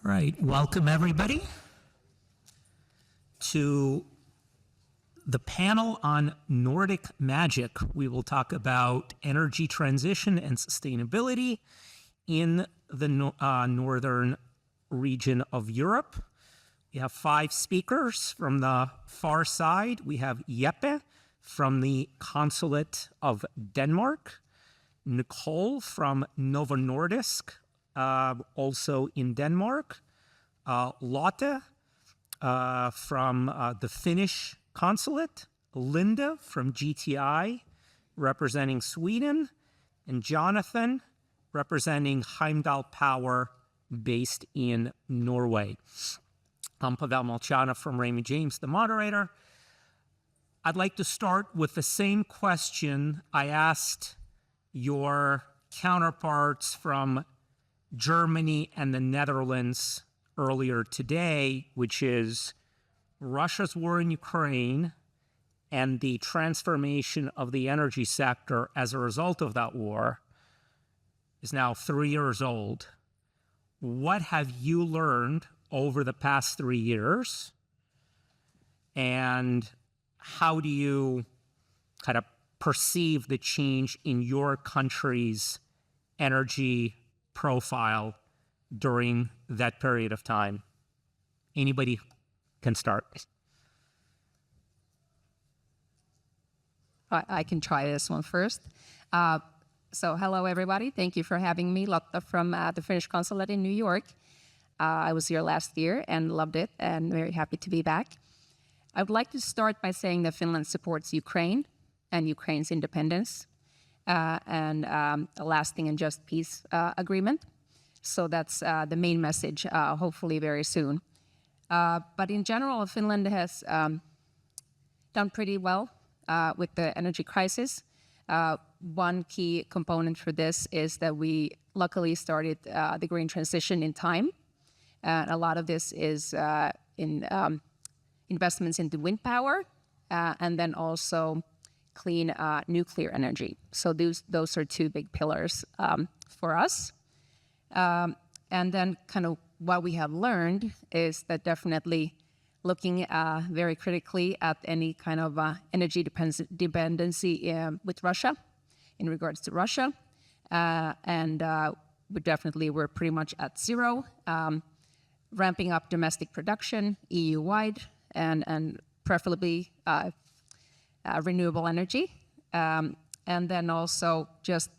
right, welcome everybody to the panel on Nordic Magic. We will talk about energy transition and sustainability in the northern region of Europe. We have 5 speakers from the far side. We have Jeppe from the Consulate of Denmark, Nicole from Novo Nordisk, also in Denmark, Lotta from the Finnish Consulate, Linda from GTI representing Sweden, and Jonathan representing Heimdall Power based in Norway. I'm Pavel Molchanov from Raymond James, the moderator. I'd like to start with the same question I asked your counterparts from Germany and the Netherlands earlier today, which is Russia's war in Ukraine and the transformation of the energy sector as a result of that war is now 3 years old. What have you learned over the past 3 years? And how do you kind of perceive the change in your country's energy profile during that period of time? Anybody can start. I can try this one first. So hello, everybody. Thank you for having me, Lotta from the Finnish Consulate in New York. I was here last year and loved it and very happy to be back. I would like to start by saying that Finland supports Ukraine and Ukraine's independence and a lasting and just peace agreement. So that's the main message, hopefully very soon. But in general, Finland has done pretty well with the energy crisis. One key component for this is that we luckily started the green transition in time. A lot of this is in investments into wind power and then also clean nuclear energy. So those are 2 big pillars for us. And then kind of what we have learned is that definitely looking very critically at any kind of energy dependency with Russia, in regards to Russia. And we're pretty much at zero, ramping up domestic production EU-wide and preferably renewable energy. And then also just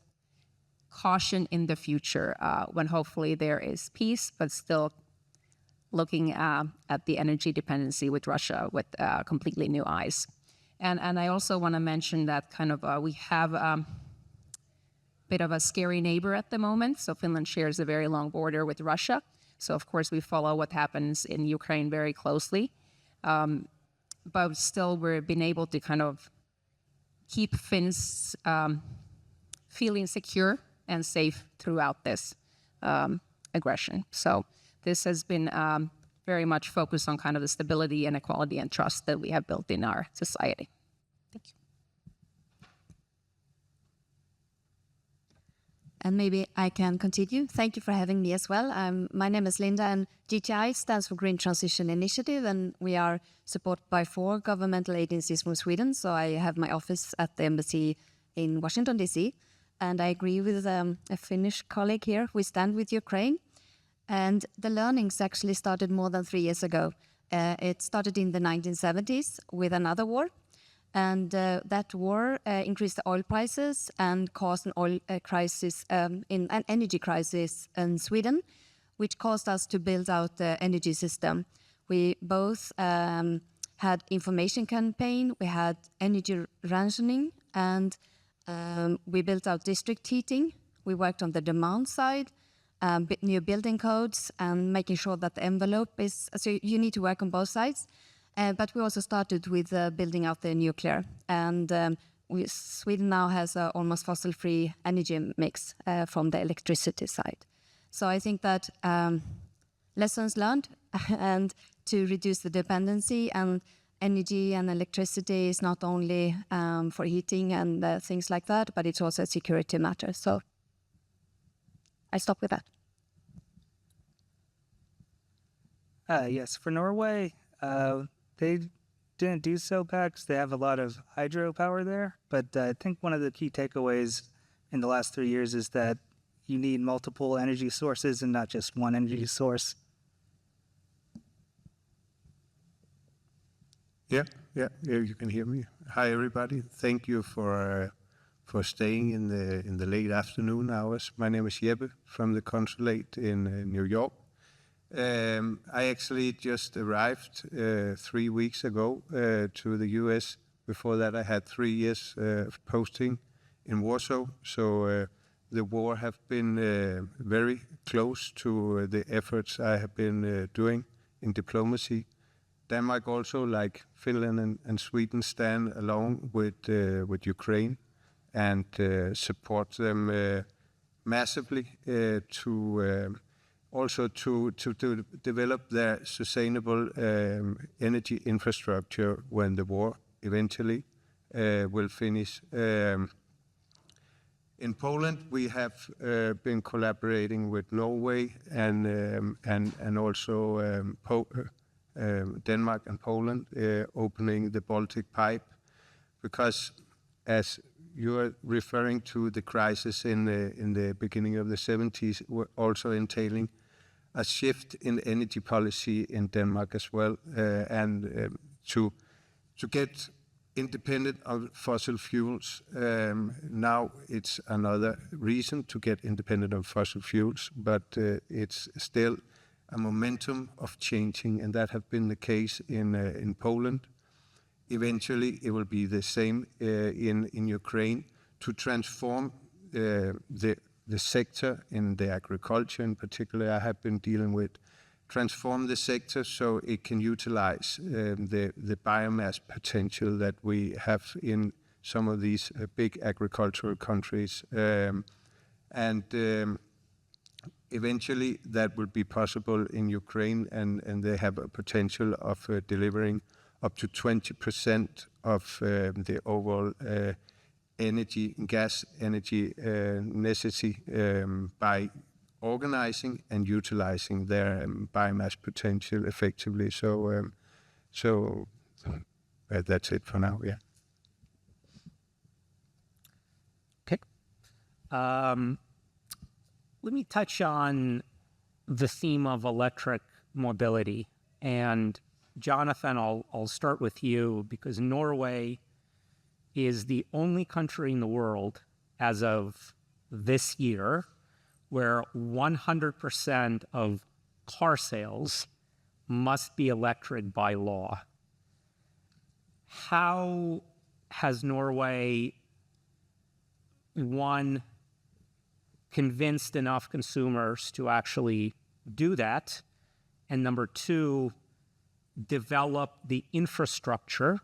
caution in the future when hopefully there is peace, but still looking at the energy dependency with Russia with completely new eyes. And I also want to mention that kind of we have a bit of a scary neighbor at the moment. So Finland shares a very long border with Russia. So of course we follow what happens in Ukraine very closely. But still we've been able to kind of keep Finns feeling secure and safe throughout this aggression. So this has been very much focused on kind of the stability and equality and trust that we have built in our society. Thank you. And maybe I can continue. Thank you for having me as well. My name is Linda, and GTI stands for Green Transition Initiative, and we are supported by 4 governmental agencies from Sweden. So I have my office at the embassy in Washington, D.C., and I agree with a Finnish colleague here. We stand with Ukraine. And the learnings actually started more than 3 years ago. It started in the 1970s with another war. And that war increased the oil prices and caused an oil crisis, an energy crisis in Sweden, which caused us to build out the energy system. We both had information campaign, we had energy rationing, and we built out district heating. We worked on the demand side, new building codes, and making sure that the envelope is, so you need to work on both sides. But we also started with building out the nuclear. And Sweden now has almost fossil-free energy mix from the electricity side. So I think that lessons learned and to reduce the dependency, and energy and electricity is not only for heating and things like that, but it's also a security matter. So I stop with that. Yes, for Norway, they didn't do so bad because they have a lot of hydropower there. But I think one of the key takeaways in the last 3 years is that you need multiple energy sources and not just one energy source. Yeah, you can hear me. Hi, everybody. Thank you for staying in the late afternoon hours. My name is Jeppe from the Consulate in New York. I actually just arrived 3 weeks ago to the US. Before that, I had 3 years of posting in Warsaw. So the war have been very close to the efforts I have been doing in diplomacy. Denmark also, like Finland and Sweden, stand along with Ukraine and support them massively to also to develop their sustainable energy infrastructure when the war eventually will finish. In Poland, we have been collaborating with Norway and also Denmark and Poland, opening the Baltic pipe, because as you are referring to the crisis in the beginning of the 70s, were also entailing a shift in energy policy in Denmark as well, and to get independent of fossil fuels. Now it's another reason to get independent of fossil fuels, but it's still a momentum of changing, and that have been the case in Poland. Eventually, it will be the same in Ukraine, to transform the sector in the agriculture in particular I have been dealing with, transform the sector so it can utilize the biomass potential that we have in some of these big agricultural countries. Eventually that will be possible in Ukraine, and they have a potential of delivering up to 20% of the overall gas energy necessity by organizing and utilizing their biomass potential effectively. So that's it for now. Yeah. Okay. Let me touch on the theme of electric mobility. And Jonathan, I'll start with you, because Norway is the only country in the world as of this year where 100% of car sales must be electric by law. How has Norway, one, convinced enough consumers to actually do that, and number two, develop the infrastructure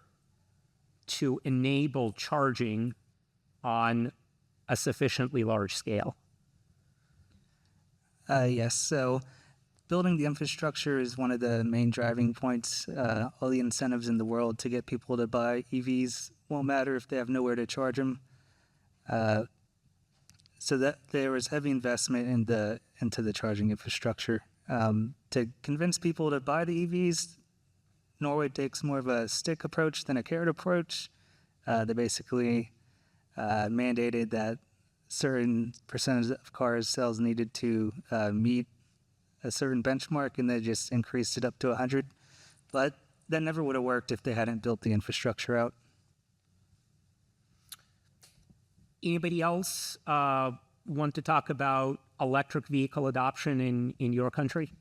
to enable charging on a sufficiently large scale? Yes, so building the infrastructure is one of the main driving points. All the incentives in the world to get people to buy EVs won't matter if they have nowhere to charge them. So that there was heavy investment into the charging infrastructure. To convince people to buy the EVs, Norway takes more of a stick approach than a carrot approach. They basically mandated that certain percentage of cars sales needed to meet a certain benchmark, and they just increased it up to 100. But that never would have worked if they hadn't built the infrastructure out. Anybody else want to talk about electric vehicle adoption in your country?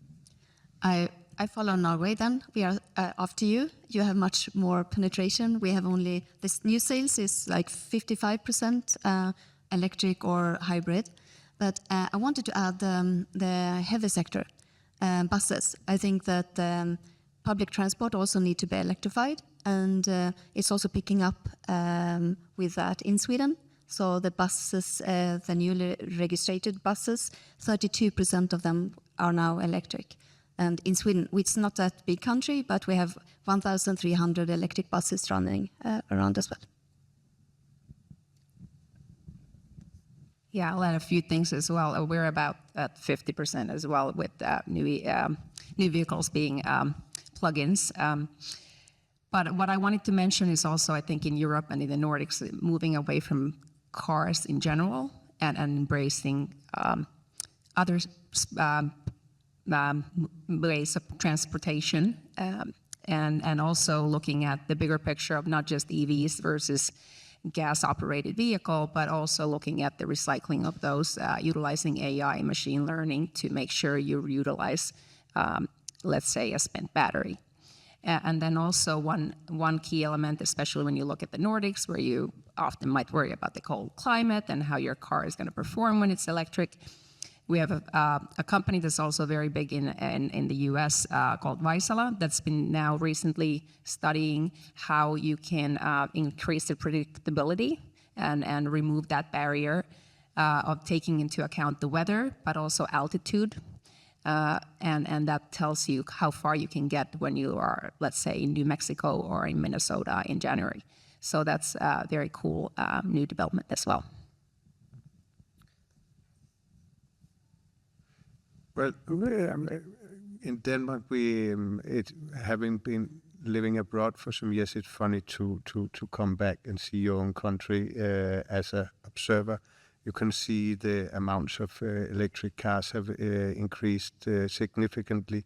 I follow Norway then. We are after you. You have much more penetration. We have only, this new sales is like 55% electric or hybrid. But I wanted to add the heavy sector, buses. I think that public transport also need to be electrified, and it's also picking up with that in Sweden. So the buses, the newly registered buses, 32% of them are now electric. And in Sweden, it's not that big country, but we have 1,300 electric buses running around as well. Yeah, I'll add a few things as well. We're about at 50% as well with new vehicles being plug-ins. But what I wanted to mention is also, I think in Europe and in the Nordics, moving away from cars in general and embracing other ways of transportation, and also looking at the bigger picture of not just EVs versus gas-operated vehicle, but also looking at the recycling of those, utilizing AI and machine learning to make sure you utilize, let's say, a spent battery. And then also one key element, especially when you look at the Nordics, where you often might worry about the cold climate and how your car is going to perform when it's electric. We have a company that's also very big in the US called Vaisala that's been now recently studying how you can increase the predictability and remove that barrier of taking into account the weather, but also altitude. And that tells you how far you can get when you are, let's say, in New Mexico or in Minnesota in January. So that's a very cool new development as well. Well, in Denmark, having been living abroad for some years, it's funny to come back and see your own country as an observer. You can see the amounts of electric cars have increased significantly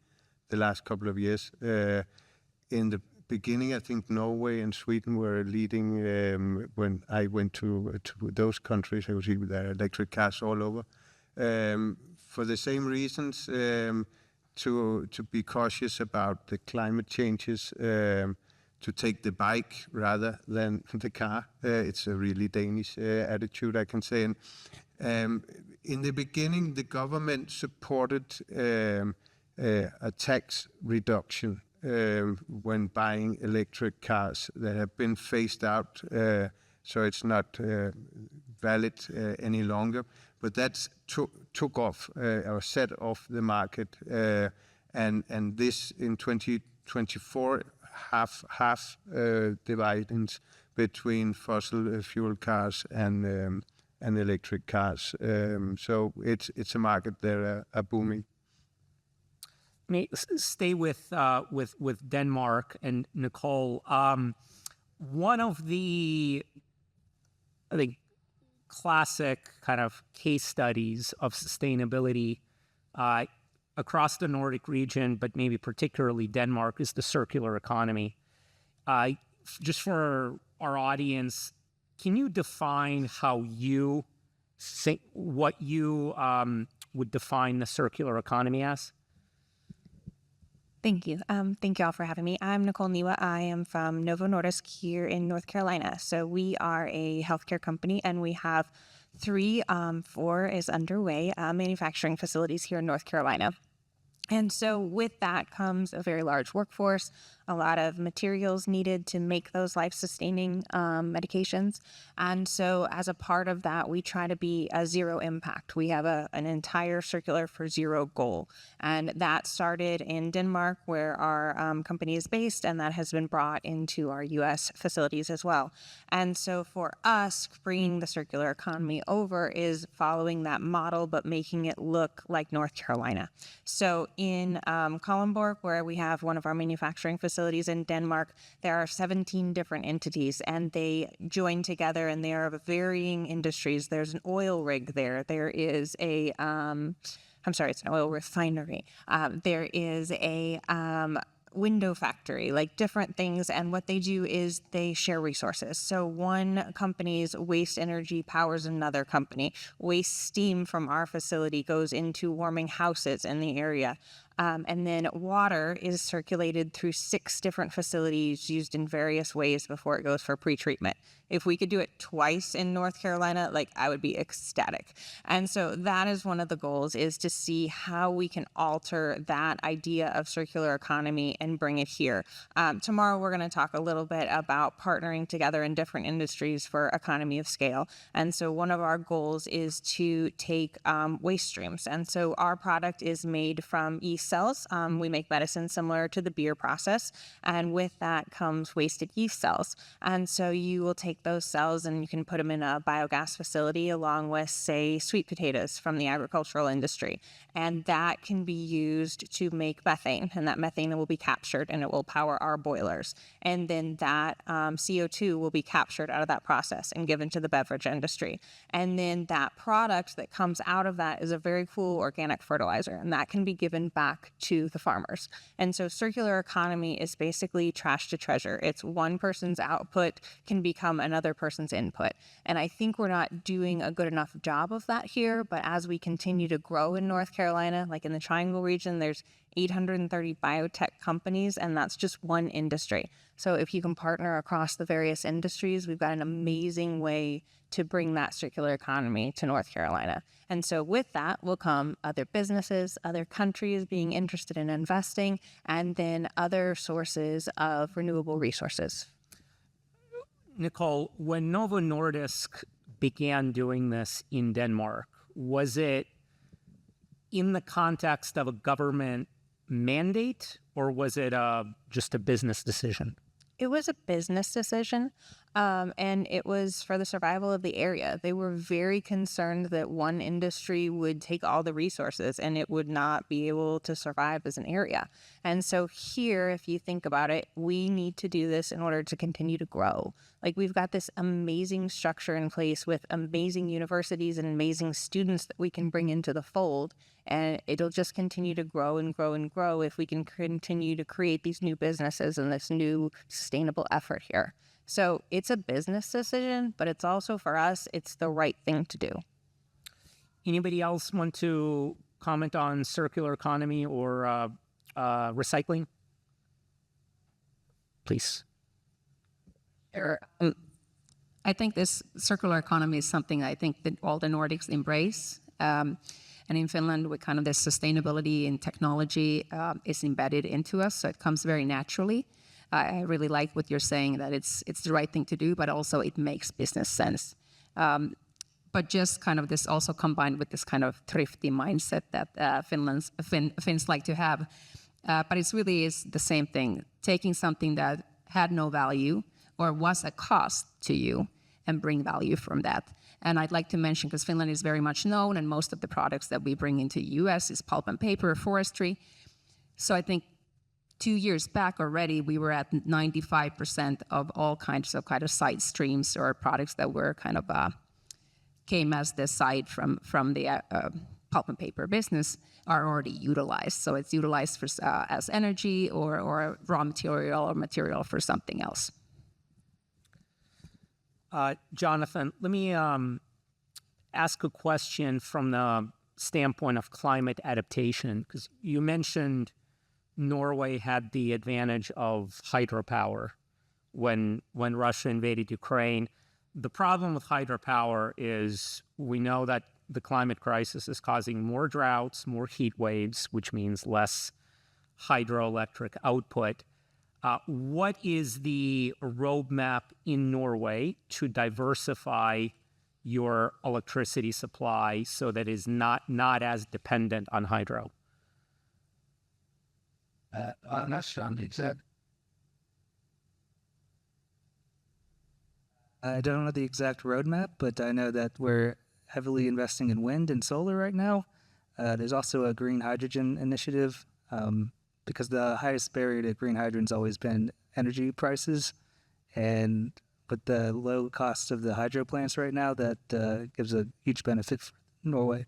the last couple of years. In the beginning, I think Norway and Sweden were leading. When I went to those countries, I would see there electric cars all over. For the same reasons, to be cautious about the climate changes, to take the bike rather than the car. It's a really Danish attitude, I can say. And in the beginning, the government supported a tax reduction when buying electric cars that have been phased out, so it's not valid any longer. But that's took off or set off the market, and this in 2024 half dividends between fossil fuel cars and electric cars. So it's a market that are booming. May stay with Denmark and Nicole. One of the, I think, classic kind of case studies of sustainability across the Nordic region, but maybe particularly Denmark, is the circular economy. Just for our audience, can you define how you think, what you would define the circular economy as? Thank you. Thank you all for having me. I'm Nicole Niwa. I am from Novo Nordisk here in North Carolina. So we are a healthcare company, and we have 4 is underway, manufacturing facilities here in North Carolina. And so with that comes a very large workforce, a lot of materials needed to make those life-sustaining medications. And so as a part of that, we try to be a zero impact. We have an entire circular for zero goal. And that started in Denmark, where our company is based, and that has been brought into our U.S. facilities as well. And so for us, bringing the circular economy over is following that model, but making it look like North Carolina. So in Kalundborg, where we have one of our manufacturing facilities in Denmark, there are 17 different entities, and they join together, and they are of varying industries. There's an oil rig there. There is it's an oil refinery. There is a window factory, like different things. And what they do is they share resources. So one company's waste energy powers another company. Waste steam from our facility goes into warming houses in the area. And then water is circulated through 6 different facilities used in various ways before it goes for pretreatment. If we could do it twice in North Carolina, I would be ecstatic. And so that is one of the goals, is to see how we can alter that idea of circular economy and bring it here. Tomorrow, we're going to talk a little bit about partnering together in different industries for economy of scale. And so one of our goals is to take waste streams. And so our product is made from yeast cells. We make medicine similar to the beer process, and with that comes wasted yeast cells. And so you will take those cells and you can put them in a biogas facility along with, say, sweet potatoes from the agricultural industry. And that can be used to make methane, and that methane will be captured and it will power our boilers. And then that CO2 will be captured out of that process and given to the beverage industry. And then that product that comes out of that is a very cool organic fertilizer, and that can be given back to the farmers. And so circular economy is basically trash to treasure. It's one person's output can become another person's input. And I think we're not doing a good enough job of that here, but as we continue to grow in North Carolina, like in the Triangle region, there's 830 biotech companies, and that's just one industry. So if you can partner across the various industries, we've got an amazing way to bring that circular economy to North Carolina. And so with that will come other businesses, other countries being interested in investing, and then other sources of renewable resources. Nicole, when Novo Nordisk began doing this in Denmark, was it in the context of a government mandate, or was it just a business decision? It was a business decision, and it was for the survival of the area. They were very concerned that one industry would take all the resources and it would not be able to survive as an area. And so here, if you think about it, we need to do this in order to continue to grow. Like, we've got this amazing structure in place with amazing universities and amazing students that we can bring into the fold. And it'll just continue to grow and grow and grow if we can continue to create these new businesses and this new sustainable effort here. So it's a business decision, but it's also, for us, it's the right thing to do. Anybody else want to comment on circular economy or recycling? Please. I think this circular economy is something I think that all the Nordics embrace. And in Finland, with kind of this sustainability and technology is embedded into us, so it comes very naturally. I really like what you're saying, that it's the right thing to do, but also it makes business sense. But just kind of this also combined with this kind of thrifty mindset that Finns like to have. But it really is the same thing, taking something that had no value or was a cost to you and bring value from that. And I'd like to mention, because Finland is very much known, and most of the products that we bring into the US is pulp and paper, forestry. So I think 2 years back already, we were at 95% of all kinds of side streams or products that were kind of came as the side from the pulp and paper business are already utilized. So it's utilized for, as energy or raw material or material for something else. Jonathan, let me ask a question from the standpoint of climate adaptation, because you mentioned Norway had the advantage of hydropower when Russia invaded Ukraine. The problem with hydropower is we know that the climate crisis is causing more droughts, more heat waves, which means less hydroelectric output. What is the roadmap in Norway to diversify your electricity supply so that it is not as dependent on hydro? I'm not sure on the exact. I don't know the exact roadmap, but I know that we're heavily investing in wind and solar right now. There's also a green hydrogen initiative, because the highest barrier to green hydrogen's always been energy prices. And with the low cost of the hydro plants right now, that gives a huge benefit for Norway.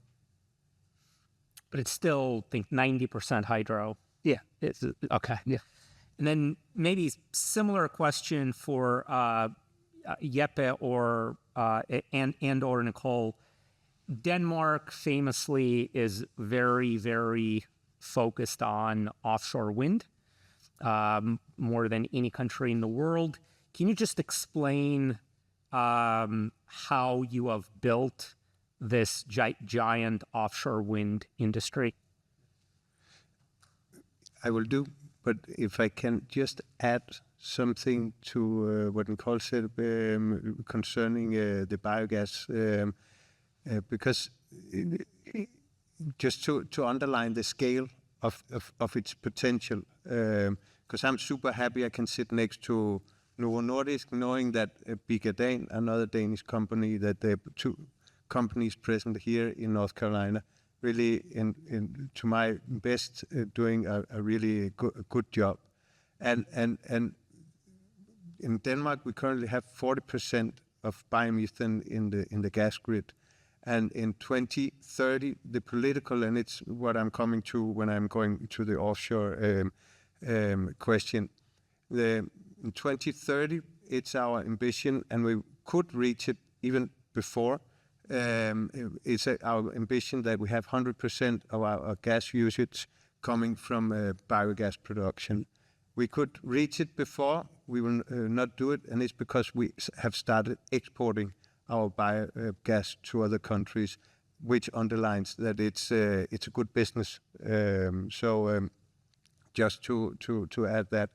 But it's still, I think, 90% hydro. Yeah. Okay. Yeah. And then maybe similar question for Jeppe or Nicole. Denmark famously is very, very focused on offshore wind, more than any country in the world. Can you just explain how you have built this giant offshore wind industry? I will do, but if I can just add something to what Nicole said concerning the biogas, because just to underline the scale of its potential. Because I'm super happy I can sit next to Novo Nordisk, knowing that Petersen, another Danish company, that the two companies present here in North Carolina, really, to my best, doing a really good job. And in Denmark, we currently have 40% of biomethane in the gas grid. And in 2030, the political, and it's what I'm coming to when I'm going to the offshore question. In 2030, it's our ambition, and we could reach it even before. It's our ambition that we have 100% of our gas usage coming from biogas production. We could reach it before, we will not do it, and it's because we have started exporting our biogas to other countries, which underlines that it's a good business. Just to add that.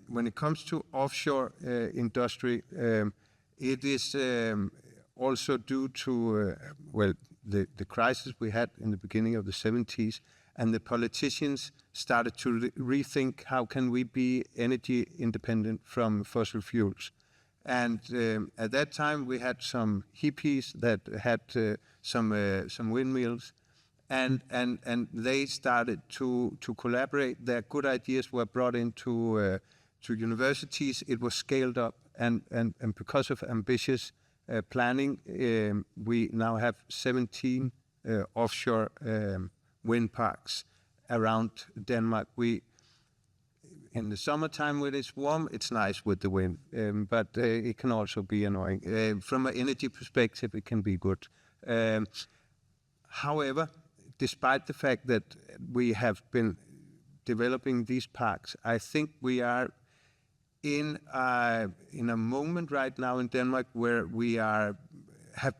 When it comes to offshore industry, it is also due to the crisis we had in the beginning of the 70s, and the politicians started to rethink how can we be energy independent from fossil fuels. And at that time we had some hippies that had some windmills, and they started to collaborate. Their good ideas were brought into to universities. It was scaled up, and because of ambitious planning, we now have 17 offshore wind parks around Denmark. In the summertime when it's warm, it's nice with the wind, but it can also be annoying. From an energy perspective, it can be good. However, despite the fact that we have been developing these parks, I think we are in a moment right now in Denmark where we have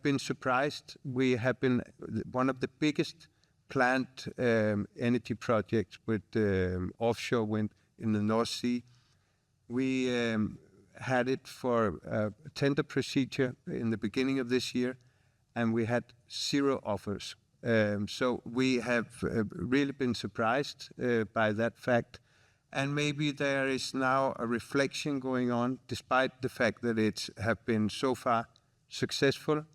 been surprised. We have been one of the biggest planned energy projects with offshore wind in the North Sea. We had it for a tender procedure in the beginning of this year, and we had 0 offers. So we have really been surprised by that fact. And maybe there is now a reflection going on, despite the fact that it have been so far successful,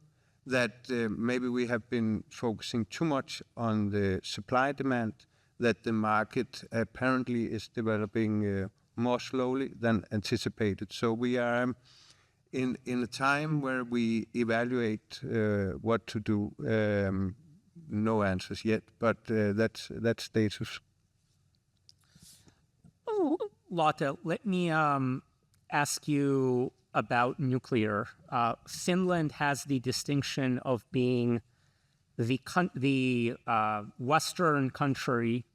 that maybe we have been focusing too much on the supply demand, that the market apparently is developing more slowly than anticipated. So we are in a time where we evaluate what to do. No answers yet, but that's status. Lotta, let me ask you about nuclear. Finland has the distinction of being the Western country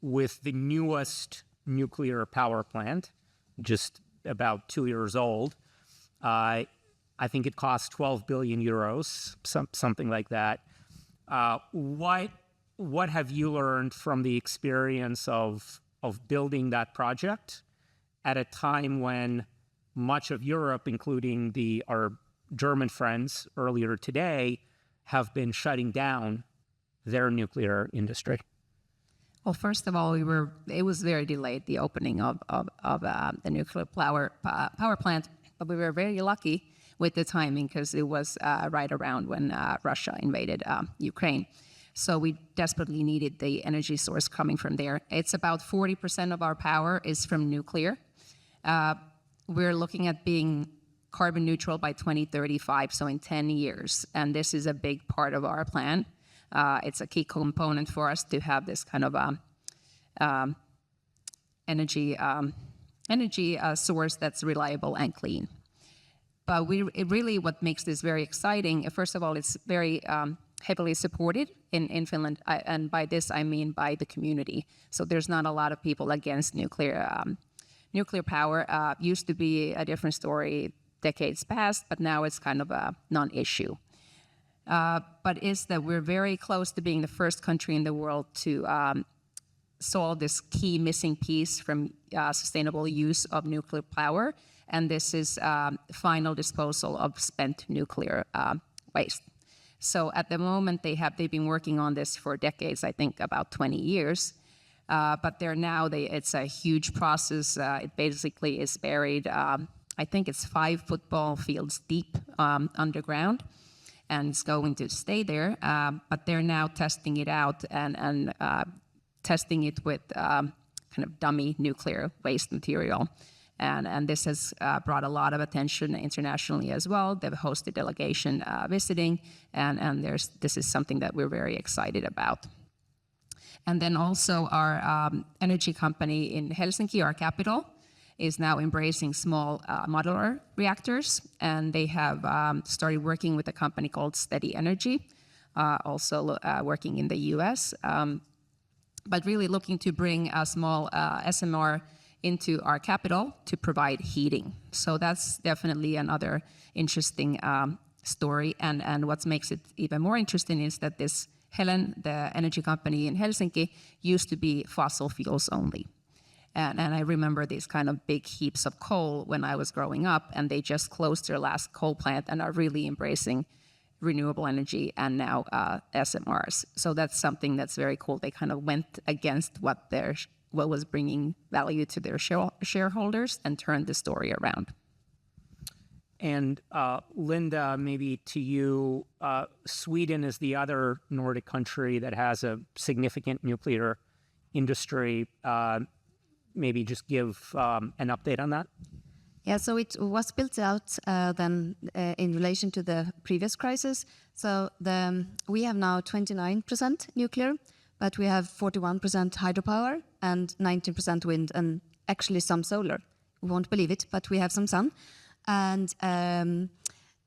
with the newest nuclear power plant, just about 2 years old. I think it costs 12 billion euros, something like that. What have you learned from the experience of building that project at a time when much of Europe, including our German friends earlier today, have been shutting down their nuclear industry? Well, first of all, it was very delayed, the opening of the nuclear power plant, but we were very lucky with the timing because it was right around when Russia invaded Ukraine. So we desperately needed the energy source coming from there. It's about 40% of our power is from nuclear. We're looking at being carbon neutral by 2035, so in 10 years. And this is a big part of our plan. It's a key component for us to have this kind of energy source that's reliable and clean. But what makes this very exciting, first of all, it's very heavily supported in Finland, and by this I mean by the community. So there's not a lot of people against nuclear. Nuclear power used to be a different story decades past, but now it's kind of a non-issue. But is that we're very close to being the first country in the world to solve this key missing piece from sustainable use of nuclear power, and this is final disposal of spent nuclear waste. So at the moment they've been working on this for decades, I think about 20 years, But they're now, it's a huge process. It basically is buried, I think it's 5 football fields deep underground, and it's going to stay there. But they're now testing it out and testing it with kind of dummy nuclear waste material. And this has brought a lot of attention internationally as well. They've hosted delegation visiting, and this is something that we're very excited about. And then also our energy company in Helsinki, our capital, is now embracing small modular reactors, and they have started working with a company called Steady Energy, also working in the US, but really looking to bring a small SMR into our capital to provide heating. So that's definitely another interesting story. And what makes it even more interesting is that this Helen, the energy company in Helsinki, used to be fossil fuels only. And I remember these kind of big heaps of coal when I was growing up, and they just closed their last coal plant and are really embracing renewable energy and now SMRs. So that's something that's very cool. They kind of went against what was bringing value to their shareholders and turned the story around. And Linda, maybe to you, Sweden is the other Nordic country that has a significant nuclear industry. Maybe just give an update on that. Yeah, so it was built out then in relation to the previous crisis. So we have now 29% nuclear, but we have 41% hydropower and 19% wind and actually some solar. We won't believe it, but we have some sun. And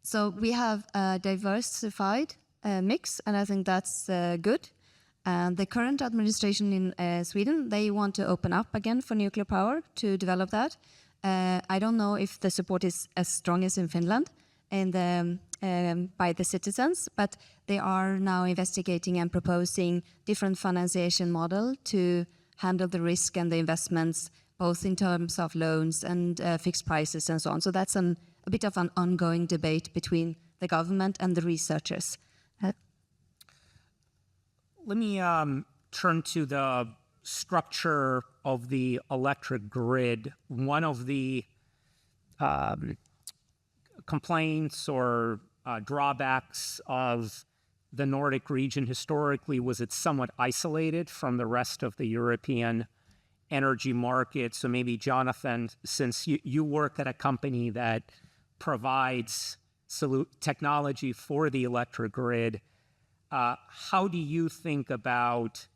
so we have a diversified mix, and I think that's good. And the current administration in Sweden, they want to open up again for nuclear power to develop that. I don't know if the support is as strong as in Finland by the citizens, but they are now investigating and proposing different financiation model to handle the risk and the investments, both in terms of loans and fixed prices and so on. So that's a bit of an ongoing debate between the government and the researchers. Let me turn to the structure of the electric grid. One of the complaints or drawbacks of the Nordic region historically was it's somewhat isolated from the rest of the European energy market. So maybe Jonathan, since you work at a company that provides technology for the electric grid, how do you think about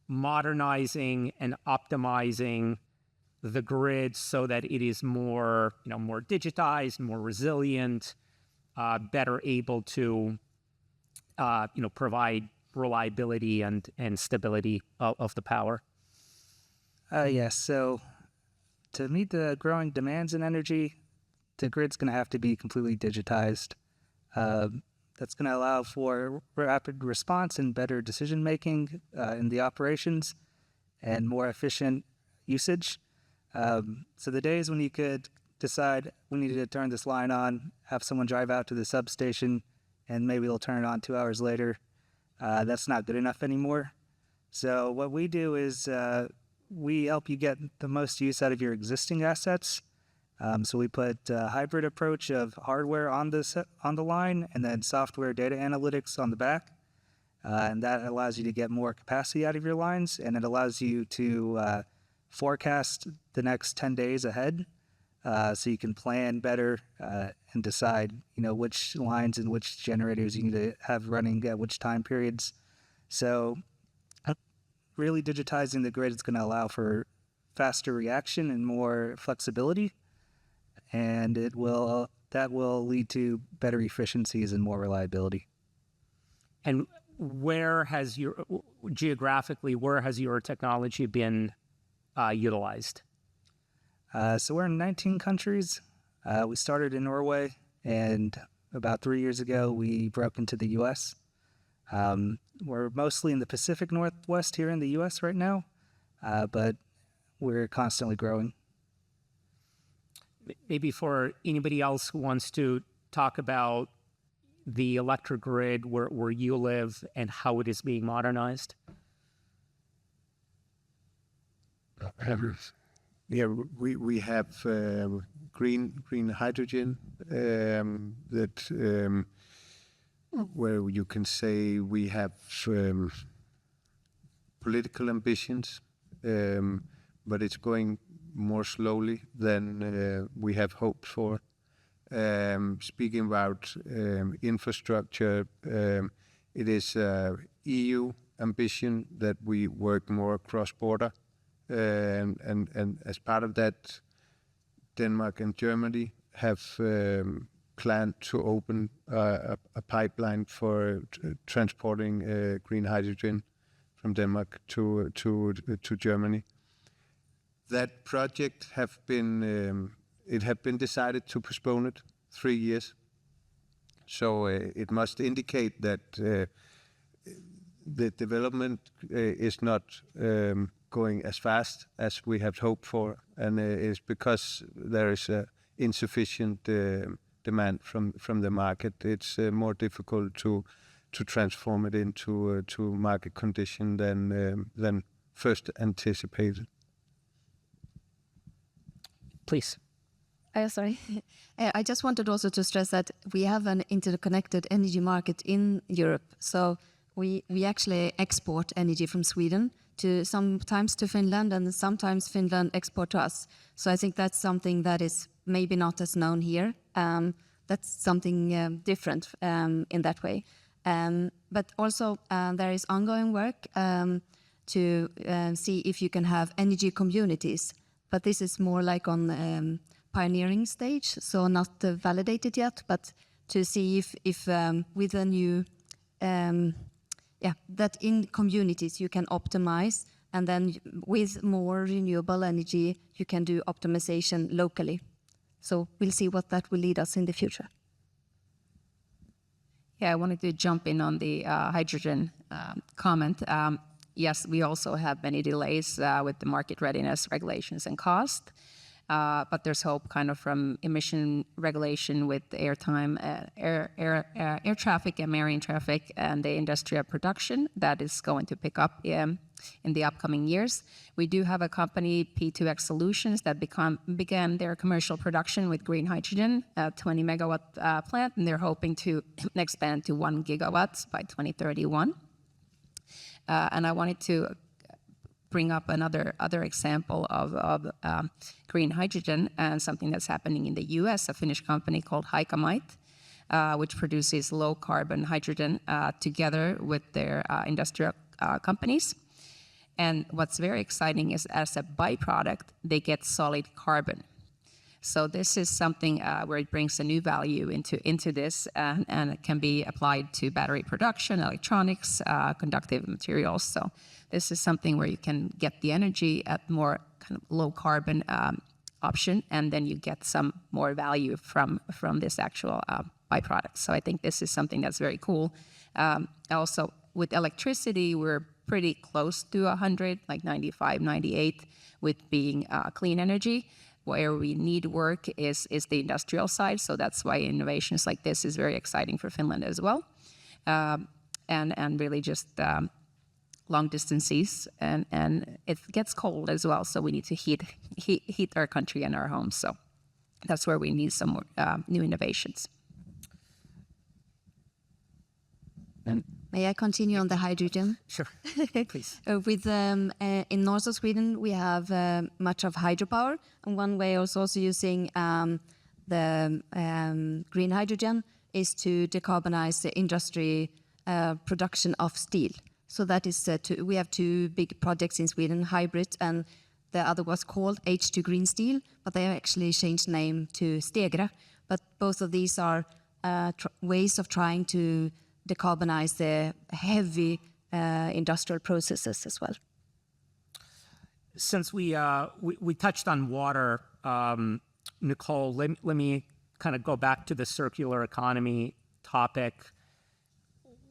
modernizing and optimizing the grid so that it is more digitized, more resilient, better able to, provide reliability and stability of the power? Yes. So to meet the growing demands in energy, the grid's going to have to be completely digitized. That's going to allow for rapid response and better decision making in the operations and more efficient usage. So the days when you could decide we needed to turn this line on, have someone drive out to the substation, and maybe they'll turn it on 2 hours later, that's not good enough anymore. So what we do is we help you get the most use out of your existing assets. So we put a hybrid approach of hardware on the line and then software data analytics on the back. And that allows you to get more capacity out of your lines, and it allows you to forecast the next 10 days ahead, so you can plan better and decide, which lines and which generators you need to have running at which time periods. So really digitizing the grid is going to allow for faster reaction and more flexibility, and that will lead to better efficiencies and more reliability. And geographically, where has your technology been utilized? So we're in 19 countries. We started in Norway, and about 3 years ago, we broke into the U.S. We're mostly in the Pacific Northwest here in the U.S. right now, but we're constantly growing. Maybe for anybody else who wants to talk about the electric grid where you live and how it is being modernized. Yeah, we have green hydrogen that where you can say we have political ambitions, but it's going more slowly than we have hoped for. Speaking about infrastructure, it is EU ambition that we work more cross-border, and as part of that, Denmark and Germany have planned to open a pipeline for transporting green hydrogen from Denmark to Germany. That project have been decided to postpone it 3 years. So it must indicate that the development is not going as fast as we have hoped for, and it's because there is insufficient demand from the market. It's more difficult to transform it into market condition than first anticipated. Please. Sorry. I just wanted also to stress that we have an interconnected energy market in Europe. So we actually export energy from Sweden to sometimes to Finland, and sometimes Finland export to us. So I think that's something that is maybe not as known here. That's something different in that way. But also there is ongoing work to see if you can have energy communities. But this is more like on pioneering stage, so not validated yet, but to see if with a new, that in communities you can optimize, and then with more renewable energy, you can do optimization locally. So we'll see what that will lead us in the future. Yeah, I wanted to jump in on the hydrogen comment. Yes, we also have many delays with the market readiness regulations and cost, but there's hope kind of from emission regulation with air traffic and marine traffic and the industrial production that is going to pick up in the upcoming years. We do have a company, P2X Solutions, that began their commercial production with green hydrogen, a 20 megawatt plant, and they're hoping to expand to 1 gigawatt by 2031. And I wanted to bring up other example of green hydrogen and something that's happening in the US, a Finnish company called Hycamite, which produces low carbon hydrogen together with their industrial companies. And what's very exciting is as a byproduct, they get solid carbon. So this is something where it brings a new value into this, and it can be applied to battery production, electronics, conductive materials. So this is something where you can get the energy at more kind of low carbon option, and then you get some more value from this actual byproduct. So I think this is something that's very cool. Also, with electricity, we're pretty close to 100, like 95, 98, with being clean energy. Where we need work is the industrial side. So that's why innovations like this is very exciting for Finland as well. And really just long distances, and it gets cold as well. So we need to heat our country and our homes. So that's where we need some more new innovations. And May I continue on the hydrogen? sure, please. In north of Sweden, we have much of hydropower, and one way is also using the green hydrogen is to decarbonize the industry production of steel. So that is we have two big projects in Sweden, Hybrid, and the other was called H2 Green Steel, but they have actually changed name to Stegra. But both of these are ways of trying to decarbonize the heavy industrial processes as well. Since we touched on water, Nicole, let me kind of go back to the circular economy topic.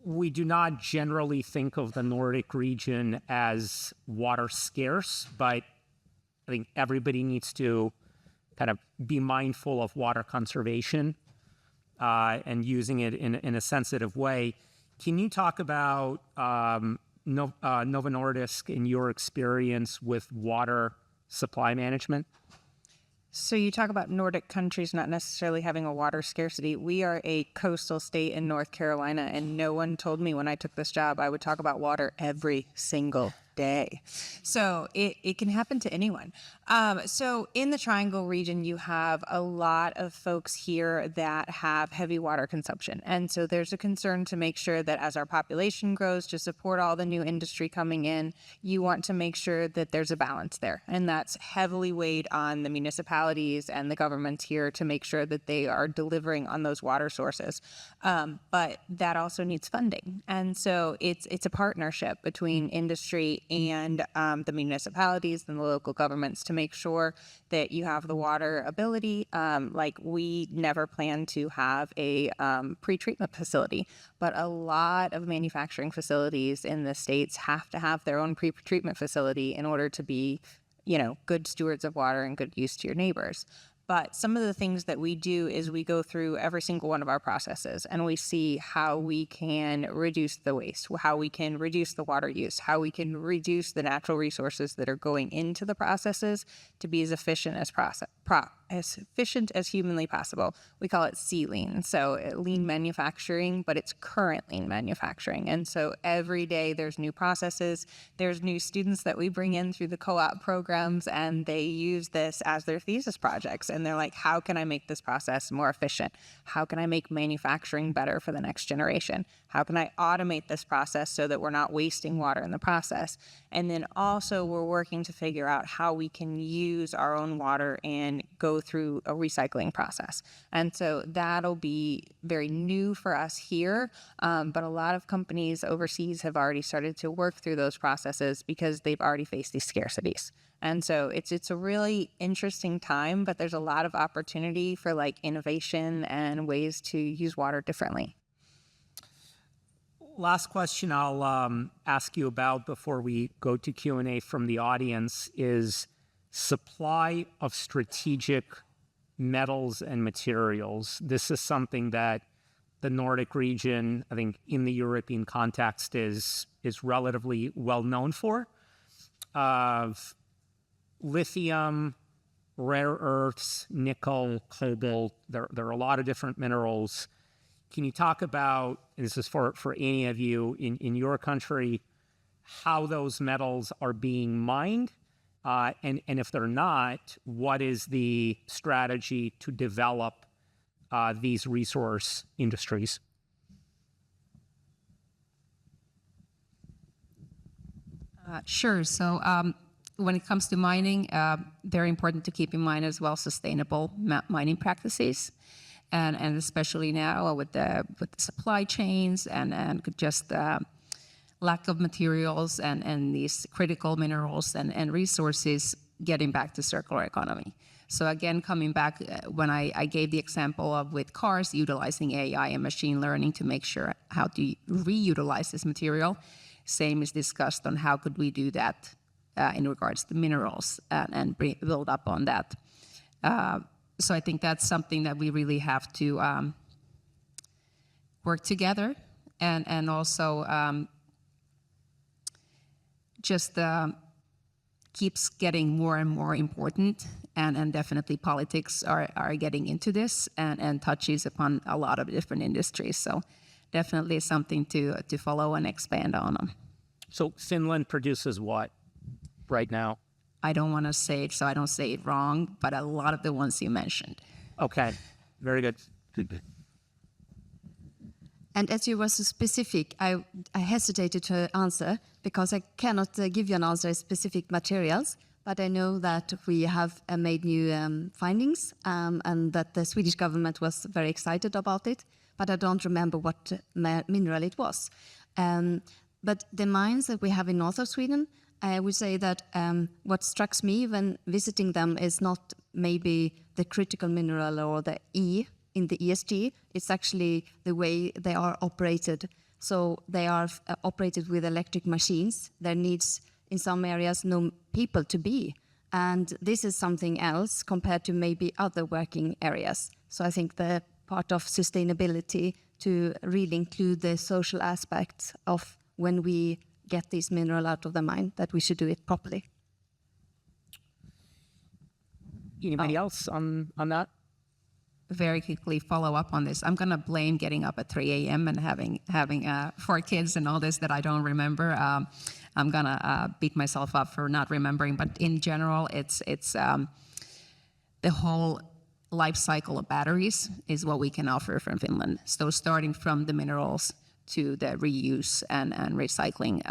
We do not generally think of the Nordic region as water scarce, but I think everybody needs to kind of be mindful of water conservation and using it in a sensitive way. Can you talk about Novo Nordisk in your experience with water supply management? So you talk about Nordic countries not necessarily having a water scarcity. We are a coastal state in North Carolina, and no one told me when I took this job I would talk about water every single day. So it can happen to anyone. So in the Triangle region, you have a lot of folks here that have heavy water consumption. And so there's a concern to make sure that as our population grows, to support all the new industry coming in, you want to make sure that there's a balance there. And that's heavily weighed on the municipalities and the governments here to make sure that they are delivering on those water sources. But that also needs funding. And so it's a partnership between industry and the municipalities and the local governments to make sure that you have the water ability. Like we never plan to have a pre-treatment facility, but a lot of manufacturing facilities in the States have to have their own pre-treatment facility in order to be, good stewards of water and good use to your neighbors. But some of the things that we do is we go through every single one of our processes and we see how we can reduce the waste, how we can reduce the water use, how we can reduce the natural resources that are going into the processes to be as efficient as humanly possible. We call it C-lean, so lean manufacturing, but it's current lean manufacturing. And so every day there's new processes, there's new students that we bring in through the co-op programs, and they use this as their thesis projects. And they're like, how can I make this process more efficient? How can I make manufacturing better for the next generation? How can I automate this process so that we're not wasting water in the process? And then also we're working to figure out how we can use our own water and go through a recycling process. And so that'll be very new for us here, but a lot of companies overseas have already started to work through those processes because they've already faced these scarcities. And so it's a really interesting time, but there's a lot of opportunity for like innovation and ways to use water differently. Last question I'll ask you about before we go to Q&A from the audience is supply of strategic metals and materials. This is something that the Nordic region, I think in the European context, is relatively well known for. Lithium, rare earths, nickel, cobalt, there are a lot of different minerals. Can you talk about, and this is for any of you in your country, how those metals are being mined? And if they're not, what is the strategy to develop these resource industries? Sure. So when it comes to mining, very important to keep in mind as well sustainable mining practices. And especially now with the supply chains and just lack of materials and these critical minerals and resources, getting back to circular economy. So again, coming back, when I gave the example of with cars, utilizing AI and machine learning to make sure how to reutilize this material, same is discussed on how could we do that in regards to minerals and build up on that. So I think that's something that we really have to work together and also just keeps getting more and more important, and definitely politics are getting into this and touches upon a lot of different industries. So definitely something to follow and expand on them. So Finland produces what right now? I don't want to say it so I don't say it wrong, but a lot of the ones you mentioned. Okay, very good. And as you were so specific, I hesitated to answer because I cannot give you an answer specific materials, but I know that we have made new findings and that the Swedish government was very excited about it, but I don't remember what mineral it was. But the mines that we have in north of Sweden, I would say that what strikes me when visiting them is not maybe the critical mineral or the E in the ESG, it's actually the way they are operated. So they are operated with electric machines. There needs, in some areas, no people to be. And this is something else compared to maybe other working areas. So I think the part of sustainability to really include the social aspects of when we get this mineral out of the mine, that we should do it properly. Anybody else on that? Very quickly follow up on this. I'm gonna blame getting up at 3 a.m. and having 4 kids and all this that I don't remember. I'm gonna beat myself up for not remembering. But in general, it's the whole life cycle of batteries is what we can offer from Finland. So starting from the minerals to the reuse and recycling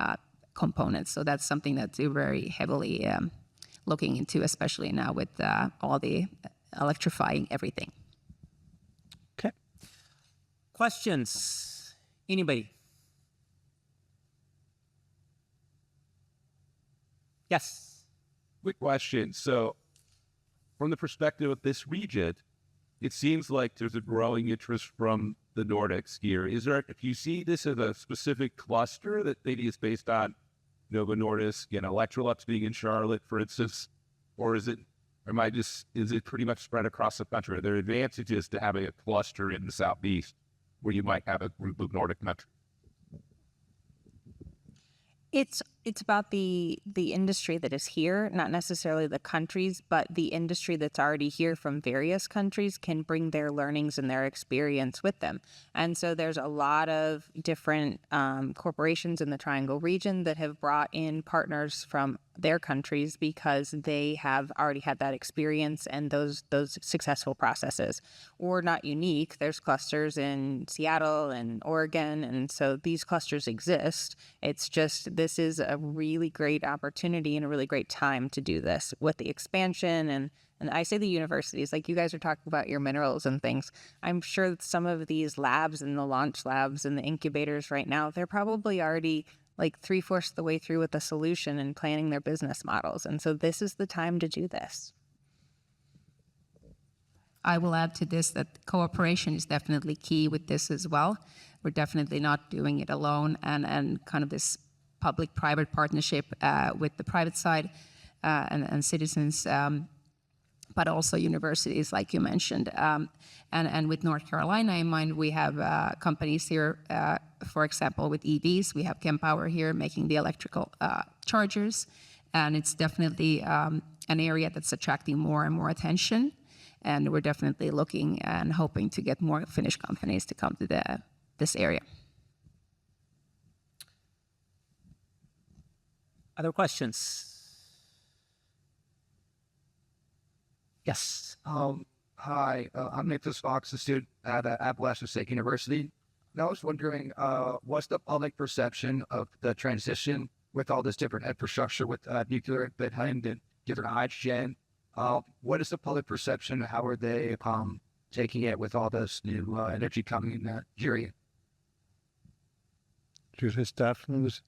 components. So that's something that we're very heavily looking into, especially now with all the electrifying everything. Okay. Questions? Anybody? Yes. Quick question. So, from the perspective of this region, it seems like there's a growing interest from the Nordics here. Is there, if you see this as a specific cluster that maybe is based on Novo Nordisk and Electrolux being in Charlotte, for instance, or is it pretty much spread across the country? Are there advantages to having a cluster in the Southeast where you might have a group of Nordic countries? It's about the industry that is here, not necessarily the countries, but the industry that's already here from various countries can bring their learnings and their experience with them. And so there's a lot of different corporations in the Triangle region that have brought in partners from their countries because they have already had that experience and those successful processes. We're not unique. There's clusters in Seattle and Oregon, and so these clusters exist. It's just this is a really great opportunity and a really great time to do this with the expansion and I say the universities, like you guys are talking about your minerals and things. I'm sure that some of these labs and the launch labs and the incubators right now, they're probably already like 3/4 the way through with the solution and planning their business models. And so this is the time to do this. I will add to this that cooperation is definitely key with this as well. We're definitely not doing it alone, and kind of this public-private partnership with the private side and citizens, but also universities, like you mentioned. And with North Carolina in mind, we have companies here, for example, with EVs. We have Kempower here making the electrical chargers, and it's definitely an area that's attracting more and more attention. And we're definitely looking and hoping to get more Finnish companies to come to this area. Other questions? Yes. Hi, I'm Nicholas Fox, a student at Appalachian State University. And I was wondering, what's the public perception of the transition with all this different infrastructure with nuclear and different hydrogen? What is the public perception? How are they taking it with all this new energy coming in that area? Should I start from this?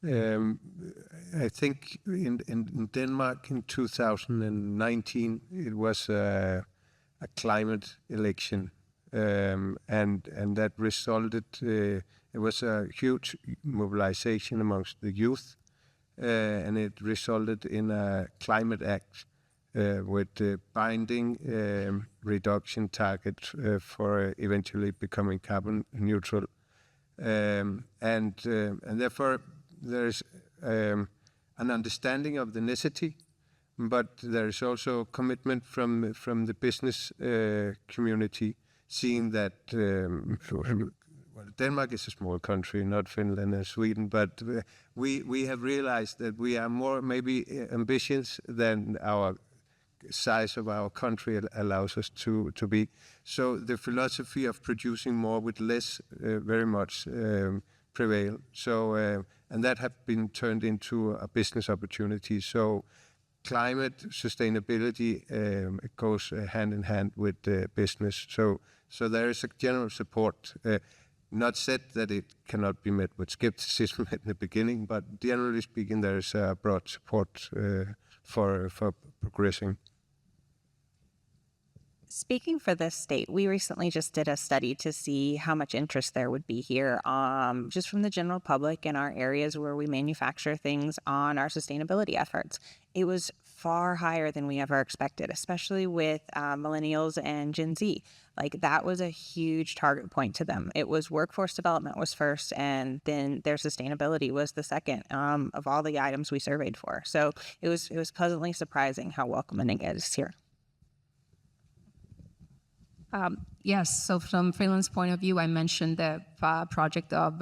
I think in Denmark in 2019 it was a climate election, and that resulted. It was a huge mobilization amongst the youth, and it resulted in a climate act with binding reduction target for eventually becoming carbon neutral, and therefore. There's an understanding of the necessity, but there's also commitment from the business community, seeing that Denmark is a small country, not Finland and Sweden, but we have realized that we are more maybe ambitious than our size of our country allows us to be. So the philosophy of producing more with less very much prevail. So and that have been turned into a business opportunity. So climate sustainability goes hand in hand with business. So there is a general support. Not said that it cannot be met with skepticism at the beginning, but generally speaking, there is a broad support for progressing. Speaking for this state, we recently just did a study to see how much interest there would be here, just from the general public in our areas where we manufacture things on our sustainability efforts. It was far higher than we ever expected, especially with millennials and Gen Z. Like that was a huge target point to them. It was workforce development was first, and then their sustainability was the second of all the items we surveyed for. So it was pleasantly surprising how welcoming it is here. Yes, so from Finland's point of view, I mentioned the project of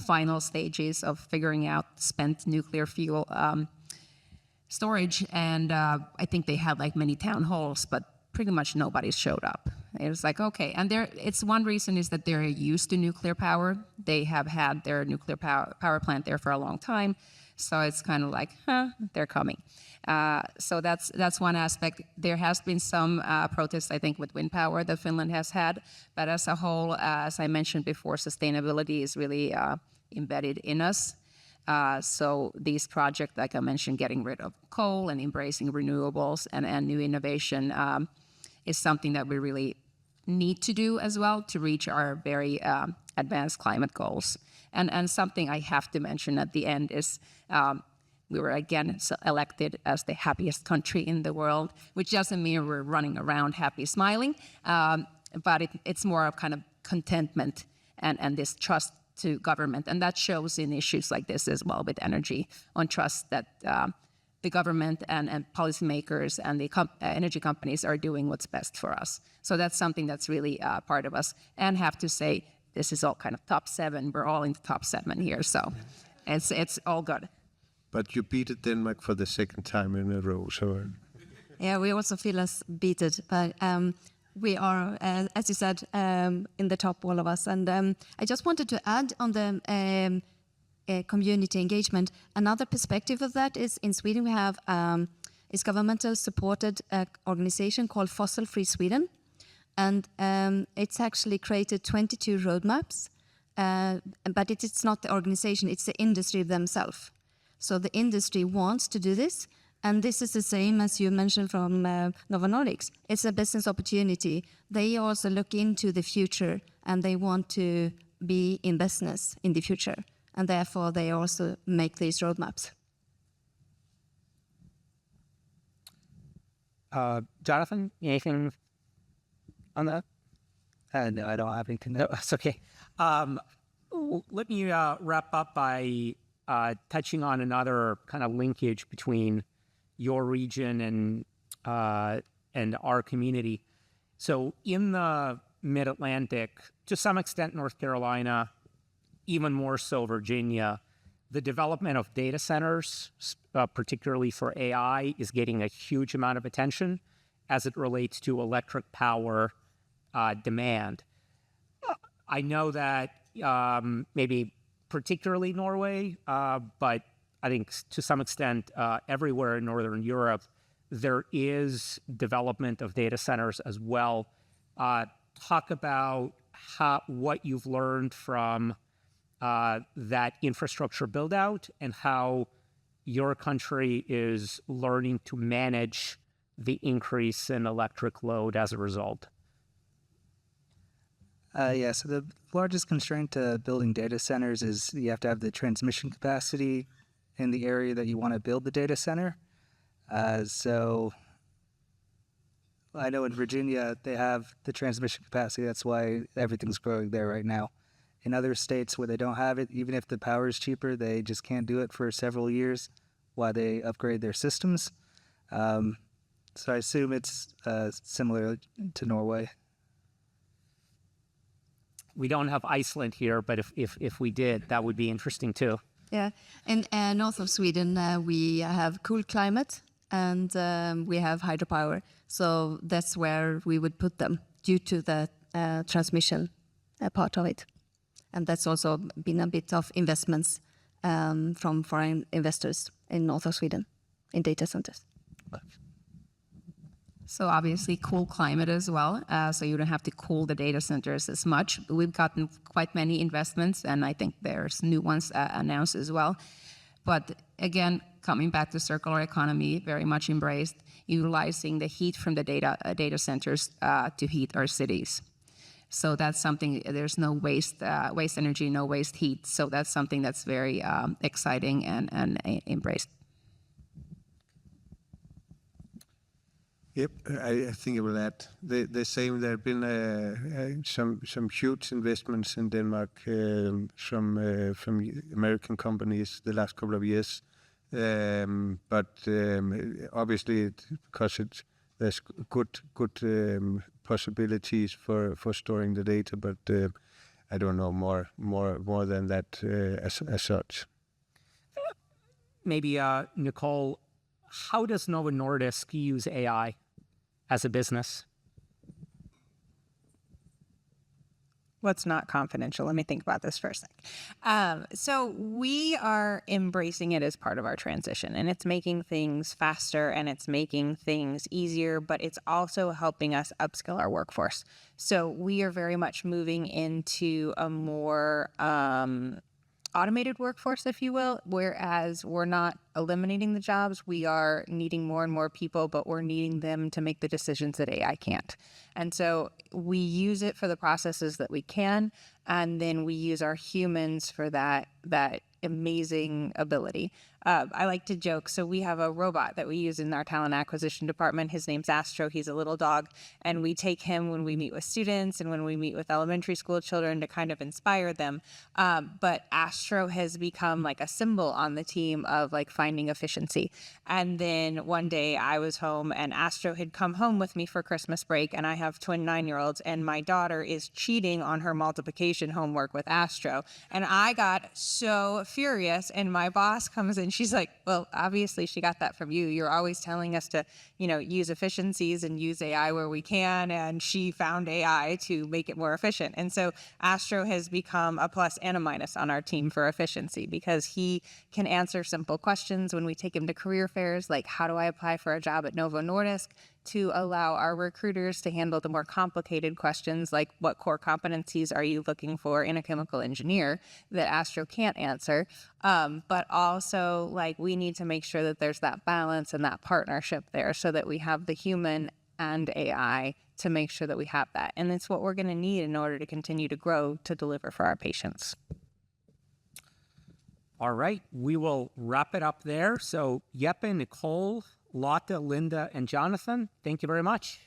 final stages of figuring out spent nuclear fuel storage, and I think they had like many town halls, but pretty much nobody showed up. It was like, okay, and it's one reason is that they're used to nuclear power. They have had their nuclear power plant there for a long time, so it's kind of like, they're coming. So that's one aspect. There has been some protests, I think, with wind power that Finland has had, but as a whole, as I mentioned before, sustainability is really embedded in us. So these projects, like I mentioned, getting rid of coal and embracing renewables and new innovation is something that we really need to do as well to reach our very advanced climate goals. And something I have to mention at the end is we were again elected as the happiest country in the world, which doesn't mean we're running around happy, smiling, but it's more of kind of contentment and this trust to government. And that shows in issues like this as well with energy, on trust that the government and policymakers and the energy companies are doing what's best for us. So that's something that's really part of us. And have to say, this is all kind of top 7. We're all in the top 7 here, so it's all good. But you beat Denmark for the second time in a row, so... Yeah, we also feel us beaten, but we are, as you said, in the top, all of us. And I just wanted to add on the community engagement. Another perspective of that is in Sweden we have is governmental supported organization called Fossil Free Sweden, and it's actually created 22 roadmaps. But it's not the organization; it's the industry themselves. So the industry wants to do this. And this is the same as you mentioned from Novo Nordisk. It's a business opportunity. They also look into the future and they want to be in business in the future. And therefore, they also make these roadmaps. Jonathan, anything on that? No, I don't have anything. No, it's okay. Let me wrap up by touching on another kind of linkage between your region and our community. So in the Mid-Atlantic, to some extent North Carolina, even more so Virginia, the development of data centers, particularly for AI, is getting a huge amount of attention as it relates to electric power demand. I know that maybe particularly Norway, but I think to some extent everywhere in Northern Europe, there is development of data centers as well. Talk about what you've learned from that infrastructure build out and how your country is learning to manage the increase in electric load as a result. Yeah, so the largest constraint to building data centers is you have to have the transmission capacity in the area that you want to build the data center. So I know in Virginia, they have the transmission capacity. That's why everything's growing there right now. In other states where they don't have it, even if the power is cheaper, they just can't do it for several years while they upgrade their systems. So I assume it's similar to Norway. We don't have Iceland here, but if we did, that would be interesting too. Yeah, in north of Sweden, we have cool climate and we have hydropower. So that's where we would put them due to the transmission part of it. And that's also been a bit of investments from foreign investors in north of Sweden in data centers. So obviously cool climate as well, so you don't have to cool the data centers as much. But we've gotten quite many investments, and I think there's new ones announced as well. But again, coming back to circular economy, very much embraced, utilizing the heat from the data centers to heat our cities. So that's something, there's no waste energy, no waste heat. So that's something that's very exciting and embraced. Yep, I think it will add. The same. There have been some huge investments in Denmark from American companies the last couple of years, but obviously because there's good possibilities for storing the data, but I don't know more than that as such. Maybe Nicole, how does Novo Nordisk use AI as a business? What's not confidential? Let me think about this for a sec. So we are embracing it as part of our transition, and it's making things faster and it's making things easier, but it's also helping us upskill our workforce. So we are very much moving into a more automated workforce, if you will, whereas we're not eliminating the jobs. We are needing more and more people, but we're needing them to make the decisions that AI can't. And so we use it for the processes that we can, and then we use our humans for that amazing ability. I like to joke. So we have a robot that we use in our talent acquisition department. His name's Astro. He's a little dog. And we take him when we meet with students and when we meet with elementary school children to kind of inspire them. But Astro has become like a symbol on the team of like finding efficiency. And then one day I was home and Astro had come home with me for Christmas break. And I have twin 9-year-olds, and my daughter is cheating on her multiplication homework with Astro. And I got so furious, and my boss comes in. She's like, well, obviously she got that from you. You're always telling us to, use efficiencies and use AI where we can. And she found AI to make it more efficient. And so Astro has become a plus and a minus on our team for efficiency, because he can answer simple questions when we take him to career fairs, like how do I apply for a job at Novo Nordisk, to allow our recruiters to handle the more complicated questions like what core competencies are you looking for in a chemical engineer that Astro can't answer. But also, like, we need to make sure that there's that balance and that partnership there so that we have the human and AI to make sure that we have that. And it's what we're going to need in order to continue to grow to deliver for our patients. All right, we will wrap it up there. So Jeppe, Nicole, Lotta, Linda, and Jonathan, thank you very much.